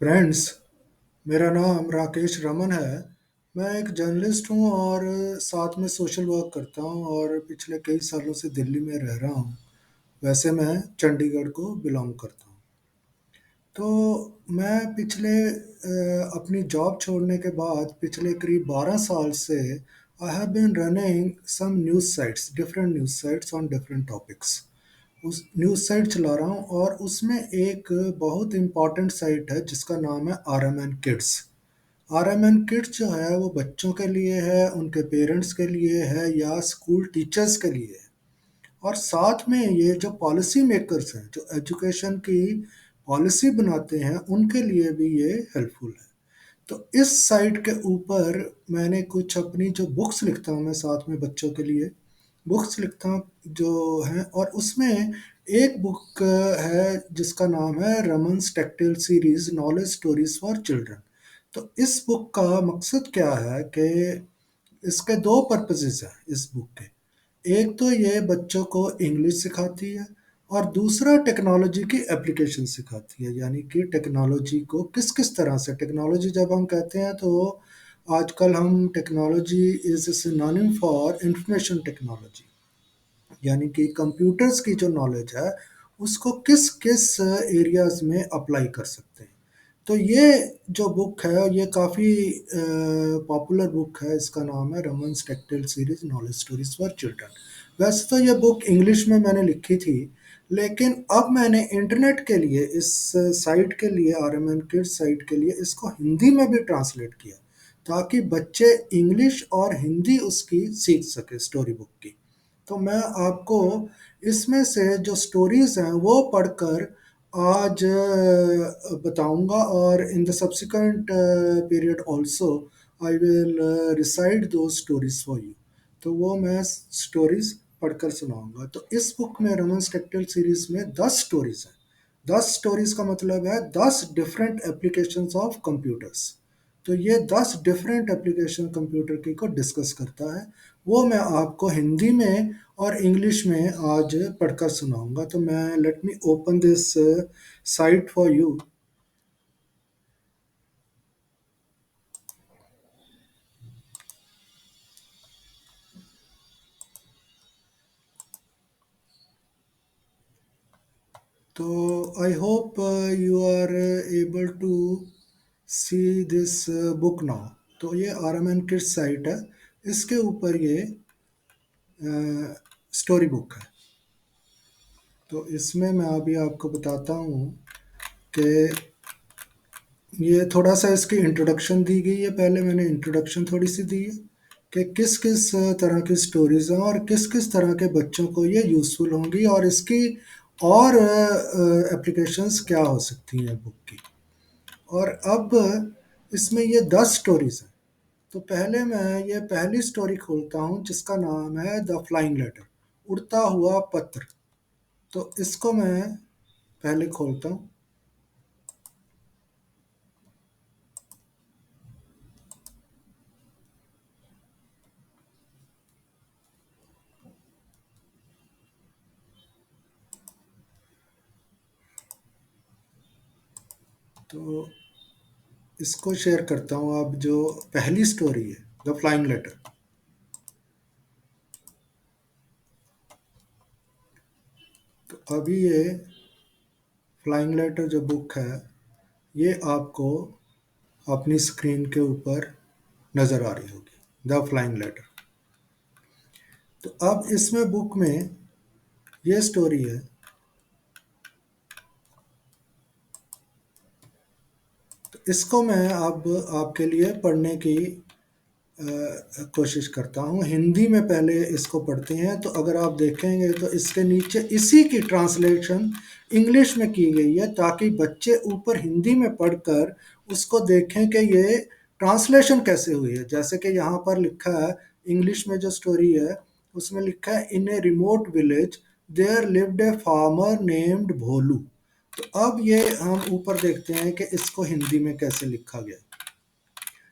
Friends, मेरा नाम राकेश रमन है। मैं एक जर्नलिस्ट हूँ और साथ में सोशल वर्क करता हूँ और पिछले कई सालों से दिल्ली में रह रहा हूँ। वैसे मैं चंडीगढ़ को बिलोंग करता हूँ। तो मैं अपनी जॉब छोड़ने के बाद पिछले करीब 12 साल से I have been running some news sites, different news sites on different topics. उस न्यूज़ साइट चला रहा हूँ और उसमें एक बहुत इम्पॉर्टेंट साइट है जिसका नाम है RMN किड्स। RMN किड्स जो है वो बच्चों के लिए है, उनके पेरेंट्स के लिए है या स्कूल टीचर्स के लिए है। और साथ में ये जो पॉलिसी मेकर्स हैं, जो एजुकेशन की पॉलिसी बनाते हैं, उनके लिए भी ये हेल्पफुल है। तो इस साइट के ऊपर मैंने कुछ अपनी जो बुक्स लिखता हूँ, मैं साथ में बच्चों के लिए बुक्स लिखता हूँ जो हैं, और उसमें एक बुक है जिसका नाम है Raman's tactile series knowledge stories for children. तो इस बुक का मकसद क्या है कि इसके दो पर्पसेस हैं इस बुक के। एक तो ये बच्चों को इंग्लिश सिखाती है और दूसरा टेक्नोलॉजी की एप्लीकेशन सिखाती है, यानी कि टेक्नोलॉजी को किस किस तरह से, टेक्नोलॉजी जब हम कहते हैं तो आजकल हम technology is synonym for information technology, यानी कि कंप्यूटर्स की जो नॉलेज है उसको किस किस एरियाज में अप्लाई कर सकते हैं। तो ये जो बुक है ये काफ़ी पॉपुलर बुक है। इसका नाम है Raman's tactile series knowledge stories for children. वैसे तो ये बुक इंग्लिश में मैंने लिखी थी, लेकिन अब मैंने इंटरनेट के लिए इस साइट के लिए, RMN किड्स साइट के लिए, इसको हिंदी में भी ट्रांसलेट किया ताकि बच्चे इंग्लिश और हिंदी उसकी सीख सके स्टोरी बुक की। तो मैं आपको इसमें से जो स्टोरीज हैं वो पढ़कर आज बताऊंगा, और in the subsequent period also I will recite दो स्टोरीज फॉर यू। तो वो मैं स्टोरीज पढ़कर सुनाऊंगा। तो इस बुक में, रोमन्स टेक्टिल सीरीज में 10 स्टोरीज हैं। 10 स्टोरीज का मतलब है 10 डिफरेंट एप्लीकेशंस ऑफ कंप्यूटर्स। तो ये 10 डिफरेंट एप्लीकेशन कंप्यूटर की को डिस्कस करता है। वो मैं आपको हिंदी में और इंग्लिश में आज पढ़कर सुनाऊंगा। तो मैं, let me open this site for you. तो I hope you are able to see this book now. तो ये RMN किड्स साइट है, इसके ऊपर ये स्टोरी बुक है। तो इसमें मैं अभी आपको बताता हूँ कि ये थोड़ा सा इसकी इंट्रोडक्शन दी गई है। पहले मैंने इंट्रोडक्शन थोड़ी सी दी है कि किस किस तरह की स्टोरीज हैं और किस किस तरह के बच्चों को ये यूज़फुल होंगी, और इसकी और एप्लीकेशंस क्या हो सकती हैं बुक की। और अब इसमें ये 10 स्टोरीज हैं। तो पहले मैं ये पहली स्टोरी खोलता हूँ जिसका नाम है द फ्लाइंग लेटर, उड़ता हुआ पत्र। तो इसको मैं पहले खोलता हूँ। तो इसको शेयर करता हूँ। अब जो पहली स्टोरी है, द फ्लाइंग लेटर। तो अभी ये फ्लाइंग लेटर जो बुक है ये आपको अपनी स्क्रीन के ऊपर नज़र आ रही होगी, द फ्लाइंग लेटर। तो अब इसमें बुक में ये स्टोरी है। तो इसको मैं अब आपके लिए पढ़ने की कोशिश करता हूँ। हिंदी में पहले इसको पढ़ते हैं। तो अगर आप देखेंगे तो इसके नीचे इसी की ट्रांसलेशन इंग्लिश में की गई है ताकि बच्चे ऊपर हिंदी में पढ़कर उसको देखें कि ये ट्रांसलेशन कैसे हुई है। जैसे कि यहाँ पर लिखा है, इंग्लिश में जो स्टोरी है उसमें लिखा है, in a remote village there lived a farmer named Bholu. तो अब ये हम ऊपर देखते हैं कि इसको हिंदी में कैसे लिखा गया।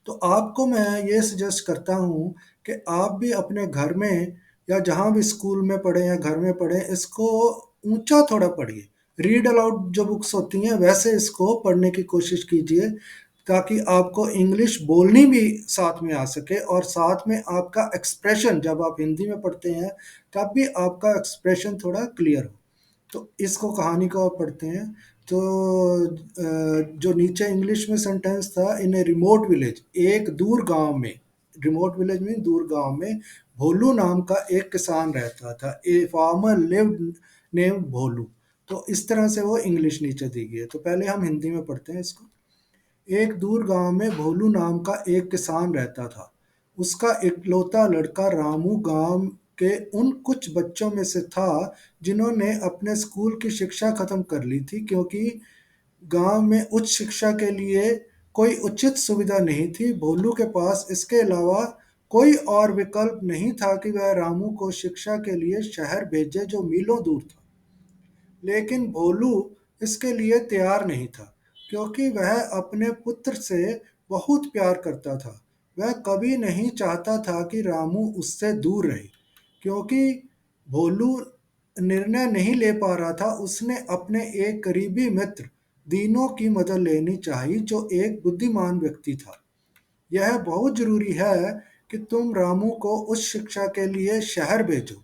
तो आपको मैं ये सजेस्ट करता हूँ कि आप भी अपने घर में या जहाँ भी स्कूल में पढ़ें या घर में पढ़ें, इसको ऊंचा थोड़ा पढ़िए। रीड अलाउड जो बुक्स होती हैं वैसे इसको पढ़ने की कोशिश कीजिए, ताकि आपको इंग्लिश बोलनी भी साथ में आ सके, और साथ में आपका एक्सप्रेशन जब आप हिंदी में पढ़ते हैं तब भी आपका एक्सप्रेशन थोड़ा क्लियर हो। तो इसको कहानी को आप पढ़ते हैं तो जो नीचे इंग्लिश में सेंटेंस था, इन ए रिमोट विलेज, एक दूर गांव में, रिमोट विलेज में दूर गांव में भोलू नाम का एक किसान रहता था। ए फार्मर लिव्ड नेम भोलू। तो इस तरह से वो इंग्लिश नीचे दी गई है, तो पहले हम हिंदी में पढ़ते हैं इसको। एक दूर गांव में भोलू नाम का एक किसान रहता था। उसका इकलौता लड़का रामू गांव के उन कुछ बच्चों में से था जिन्होंने अपने स्कूल की शिक्षा खत्म कर ली थी, क्योंकि गांव में उच्च शिक्षा के लिए कोई उचित सुविधा नहीं थी। भोलू के पास इसके अलावा कोई और विकल्प नहीं था कि वह रामू को शिक्षा के लिए शहर भेजे, जो मीलों दूर था। लेकिन भोलू इसके लिए तैयार नहीं था, क्योंकि वह अपने पुत्र से बहुत प्यार करता था। वह कभी नहीं चाहता था कि रामू उससे दूर रहे। क्योंकि भोलू निर्णय नहीं ले पा रहा था, उसने अपने एक करीबी मित्र दीनों की मदद लेनी चाहिए, जो एक बुद्धिमान व्यक्ति था। यह बहुत जरूरी है कि तुम रामू को उच्च शिक्षा के लिए शहर भेजो,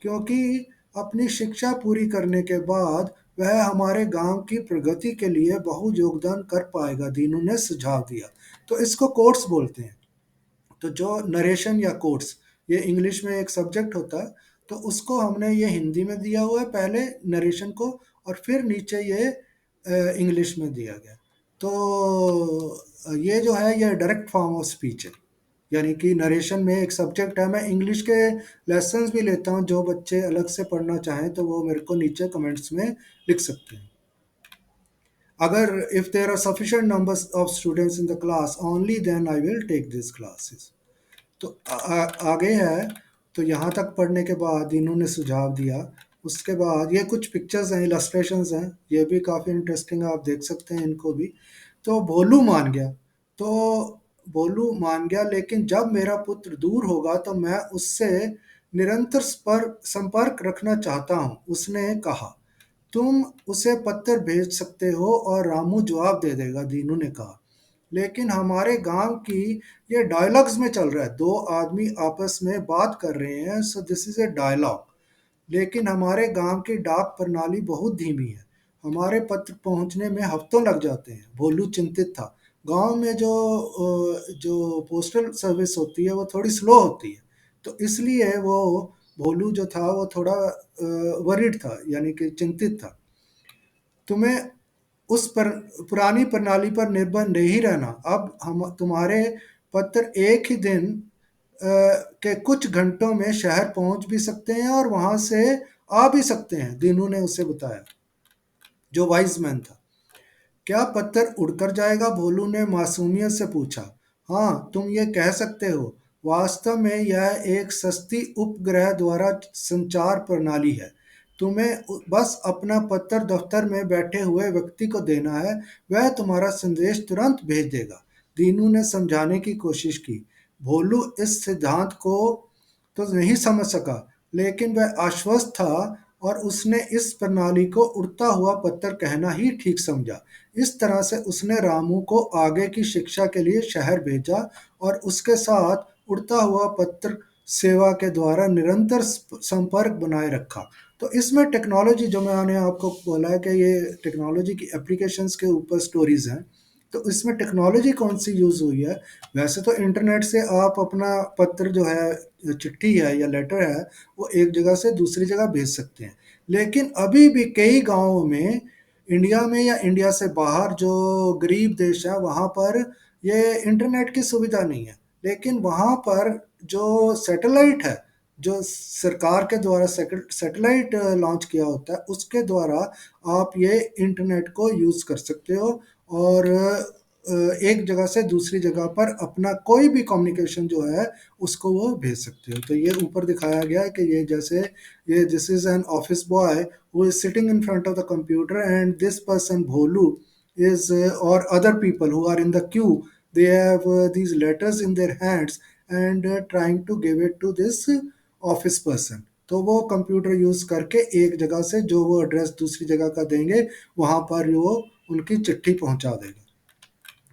क्योंकि अपनी शिक्षा पूरी करने के बाद वह हमारे गांव की प्रगति के लिए बहुत योगदान कर पाएगा, दीनू ने सुझाव दिया। तो इसको कोट्स बोलते हैं। तो जो नरेशन या कोट्स, ये इंग्लिश में एक सब्जेक्ट होता है, तो उसको हमने ये हिंदी में दिया हुआ है पहले नरेशन को, और फिर नीचे ये इंग्लिश में दिया गया। तो ये जो है ये डायरेक्ट फॉर्म ऑफ स्पीच है, यानी कि नरेशन में एक सब्जेक्ट है। मैं इंग्लिश के लेसन्स भी लेता हूँ, जो बच्चे अलग से पढ़ना चाहें तो वो मेरे को नीचे कमेंट्स में लिख सकते हैं। अगर if there are sufficient numbers of students in the class only then I will take this classes. तो आगे है, तो यहाँ तक पढ़ने के बाद इन्होंने सुझाव दिया। उसके बाद ये कुछ पिक्चर्स हैं, इलस्ट्रेशंस हैं, ये भी काफ़ी इंटरेस्टिंग है, आप देख सकते हैं इनको भी। तो भोलू मान गया। तो भोलू मान गया, लेकिन जब मेरा पुत्र दूर होगा तो मैं उससे निरंतर संपर्क रखना चाहता हूँ, उसने कहा। तुम उसे पत्थर भेज सकते हो और रामू जवाब दे देगा, दीनू ने कहा। लेकिन हमारे गांव की ये डायलॉग्स में चल रहा है, दो आदमी आपस में बात कर रहे हैं, so this is a dialogue. लेकिन हमारे गांव की डाक प्रणाली बहुत धीमी है, हमारे पत्र पहुंचने में हफ्तों लग जाते हैं। भोलू चिंतित था। गांव में जो पोस्टल सर्विस होती है वो थोड़ी स्लो होती है, तो इसलिए वो भोलू जो था वो थोड़ा वरिड था, यानी कि चिंतित था। तुम्हें उस पर पुरानी प्रणाली पर निर्भर नहीं रहना। अब हम तुम्हारे पत्र एक ही दिन के कुछ घंटों में शहर पहुंच भी सकते हैं और वहां से आ भी सकते हैं, दीनू ने उसे बताया, जो वाइज मैन था। क्या पत्थर उड़कर जाएगा? भोलू ने मासूमियत से पूछा। हाँ, तुम ये कह सकते हो। वास्तव में यह एक सस्ती उपग्रह द्वारा संचार प्रणाली है। तुम्हें बस अपना पत्र दफ्तर में बैठे हुए व्यक्ति को देना है, वह तुम्हारा संदेश तुरंत भेज देगा, दीनू ने समझाने की कोशिश की। भोलू इस सिद्धांत को तो नहीं समझ सका, लेकिन वह आश्वस्त था और उसने इस प्रणाली को उड़ता हुआ पत्थर कहना ही ठीक समझा। इस तरह से उसने रामू को आगे की शिक्षा के लिए शहर भेजा और उसके साथ उड़ता हुआ पत्र सेवा के द्वारा निरंतर संपर्क बनाए रखा। तो इसमें टेक्नोलॉजी, जो मैंने आपको बोला है कि ये टेक्नोलॉजी की एप्लीकेशंस के ऊपर स्टोरीज हैं, तो इसमें टेक्नोलॉजी कौन सी यूज़ हुई है? वैसे तो इंटरनेट से आप अपना पत्र जो है, चिट्ठी है या लेटर है, वो एक जगह से दूसरी जगह भेज सकते हैं। लेकिन अभी भी कई गांवों में, इंडिया में या इंडिया से बाहर जो गरीब देश है, वहाँ पर ये इंटरनेट की सुविधा नहीं है। लेकिन वहाँ पर जो सैटेलाइट है, जो सरकार के द्वारा सैटेलाइट लॉन्च किया होता है, उसके द्वारा आप ये इंटरनेट को यूज़ कर सकते हो और एक जगह से दूसरी जगह पर अपना कोई भी कम्युनिकेशन जो है उसको वो भेज सकते हो। तो ये ऊपर दिखाया गया है कि ये जैसे, ये this is an office boy who is sitting in front of the computer, and this person Bholu is or other people who are in the queue, they have these letters in their hands and trying to give it to this office person. तो वो computer use करके एक जगह से जो वो address दूसरी जगह का देंगे, वहाँ पर वो उनकी चिट्ठी पहुँचा देगा।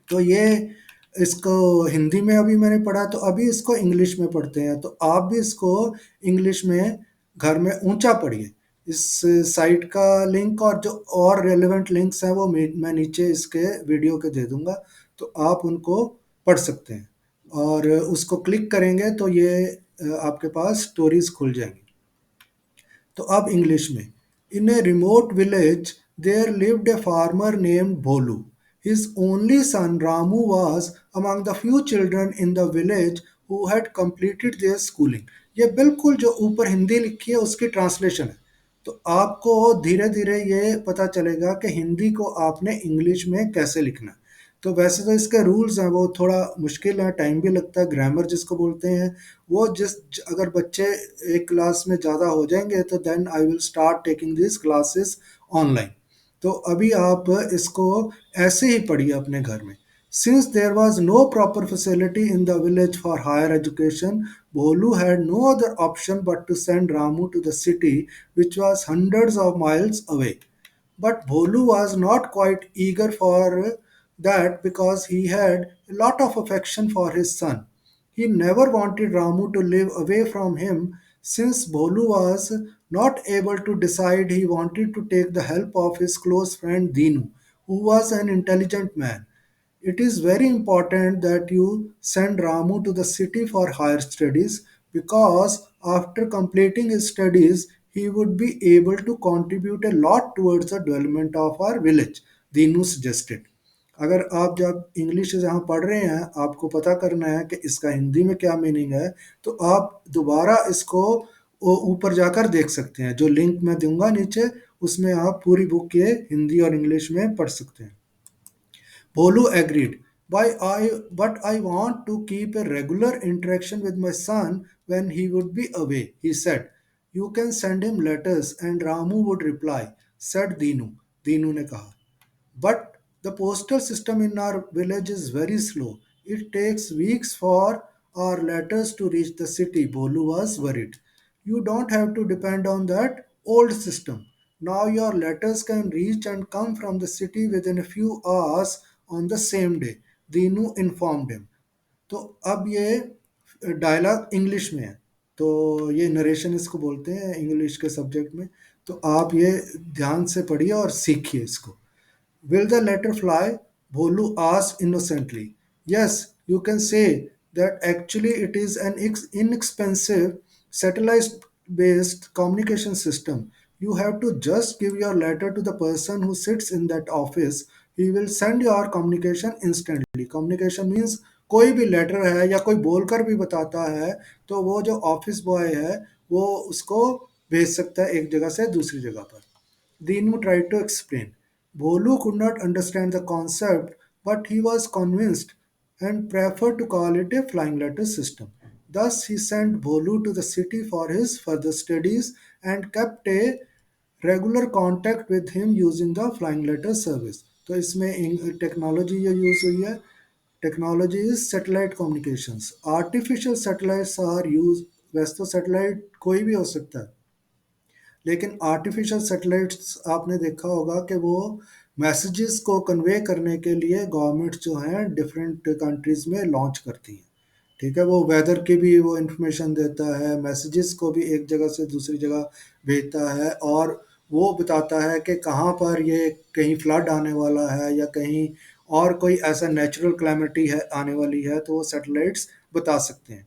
तो ये इसको हिंदी में अभी मैंने पढ़ा, तो अभी इसको इंग्लिश में पढ़ते हैं। तो आप भी इसको इंग्लिश में घर में ऊंचा पढ़िए। इस साइट का लिंक और जो और रेलेवेंट लिंक्स हैं वो मैं नीचे इसके वीडियो के दे दूंगा, तो आप उनको पढ़ सकते हैं। और उसको क्लिक करेंगे तो ये आपके पास स्टोरीज खुल जाएंगी। तो अब इंग्लिश में, in a remote village there lived a farmer named Bholu. His only son Ramu was among the few children in the village who had completed their schooling. ये बिल्कुल जो ऊपर हिंदी लिखी है उसकी ट्रांसलेशन है। तो आपको धीरे धीरे ये पता चलेगा कि हिंदी को आपने इंग्लिश में कैसे लिखना है। तो वैसे तो इसके रूल्स हैं, वो थोड़ा मुश्किल है, टाइम भी लगता है। ग्रामर जिसको बोलते हैं, वो अगर बच्चे एक क्लास में ज़्यादा हो जाएंगे तो then I will start taking this classes online. तो अभी आप इसको ऐसे ही पढ़िए अपने घर में। Since there was no proper facility in the village for higher education, Bholu had no other option but to send Ramu to the city which was hundreds of miles away. But Bholu was not quite eager for that because he had a lot of affection for his son. He never wanted Ramu to live away from him. Since Bholu was not able to decide, he wanted to take the help of his close friend Dinu, who was an intelligent man. It is very important that you send Ramu to the city for higher studies because after completing his studies, he would be able to contribute a lot towards the development of our village, Dinu suggested. अगर आप जब English जहाँ पढ़ रहे हैं, आपको पता करना है कि इसका हिंदी में क्या मीनिंग है, तो आप दोबारा इसको ऊपर जाकर देख सकते हैं। जो लिंक मैं दूंगा नीचे, उसमें आप पूरी बुक ये हिंदी और इंग्लिश में पढ़ सकते हैं। Bolu agreed. But I want to keep a regular interaction with my son when he would be away, he said. You can send him letters and Ramu would reply, said Dinu. Dinu ने कहा. But the postal system in our village is very slow. It takes weeks for our letters to reach the city, Bolu was worried. You don't have to depend on that old system. Now your letters can reach and come from the city within a few hours on the same day, Dinu informed him. तो अब ये dialogue English में है, तो ये narration इसको बोलते हैं इंग्लिश के सब्जेक्ट में। तो आप ये ध्यान से पढ़िए और सीखिए इसको। Will the letter fly? Bholu asked innocently. Yes, you can say that actually it is an inexpensive satellite based communication system. You have to just give your letter to the person who sits in that office. He will send your communication instantly. Communication means कोई भी letter है या कोई बोलकर भी बताता है, तो वो जो ऑफिस बॉय है वो उसको भेज सकता है एक जगह से दूसरी जगह पर। Dinu tried to explain. Bholu could not understand the concept, but he was convinced and preferred to call it a flying letter system. Thus, he sent Bholu to the city for his further studies and kept a regular contact with him using the flying letter service. तो इसमें technology जो use हुई है, technology is satellite communications. Artificial satellites are use, वैसे तो satellite कोई भी हो सकता है, लेकिन आर्टिफिशियल सैटेलाइट्स आपने देखा होगा कि वो मैसेजेस को कन्वे करने के लिए गवर्नमेंट जो हैं डिफरेंट कंट्रीज में लॉन्च करती हैं। ठीक है, वो वेदर की भी वो इंफॉर्मेशन देता है, मैसेजेस को भी एक जगह से दूसरी जगह भेजता है, और वो बताता है कि कहाँ पर ये कहीं फ्लड आने वाला है या कहीं और कोई ऐसा नेचुरल क्लैमिटी है आने वाली है, तो वो सैटेलाइट्स बता सकते हैं।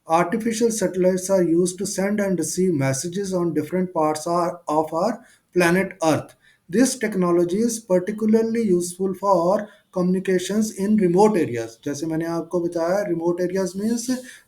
Artificial satellites are used to send and receive messages on different parts of our planet Earth. This technology is particularly useful for communications in remote areas. जैसे मैंने आपको बताया, remote areas means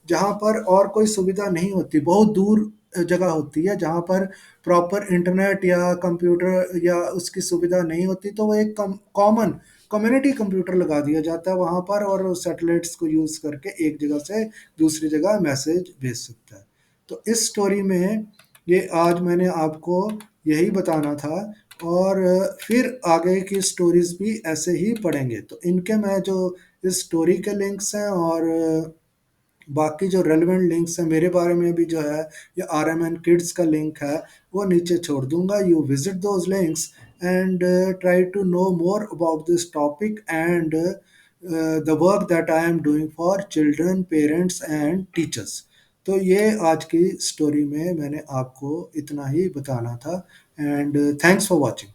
जहाँ पर और कोई सुविधा नहीं होती, बहुत दूर जगह होती है जहाँ पर प्रॉपर इंटरनेट या कंप्यूटर या उसकी सुविधा नहीं होती, तो वो एक कॉमन कम्युनिटी कंप्यूटर लगा दिया जाता है वहाँ पर, और सैटेलाइट्स को यूज़ करके एक जगह से दूसरी जगह मैसेज भेज सकता है। तो इस स्टोरी में ये आज मैंने आपको यही बताना था, और फिर आगे की स्टोरीज भी ऐसे ही पढ़ेंगे। तो इनके मैं जो इस स्टोरी के लिंक्स हैं और बाकी जो रेलेवेंट लिंक्स हैं मेरे बारे में भी जो है, ये RMN किड्स का लिंक है, वो नीचे छोड़ दूंगा। You visit those links and try to know more about this topic and the work that I am doing for children, parents and teachers. तो ये आज की स्टोरी में मैंने आपको इतना ही बताना था, एंड थैंक्स फॉर वॉचिंग।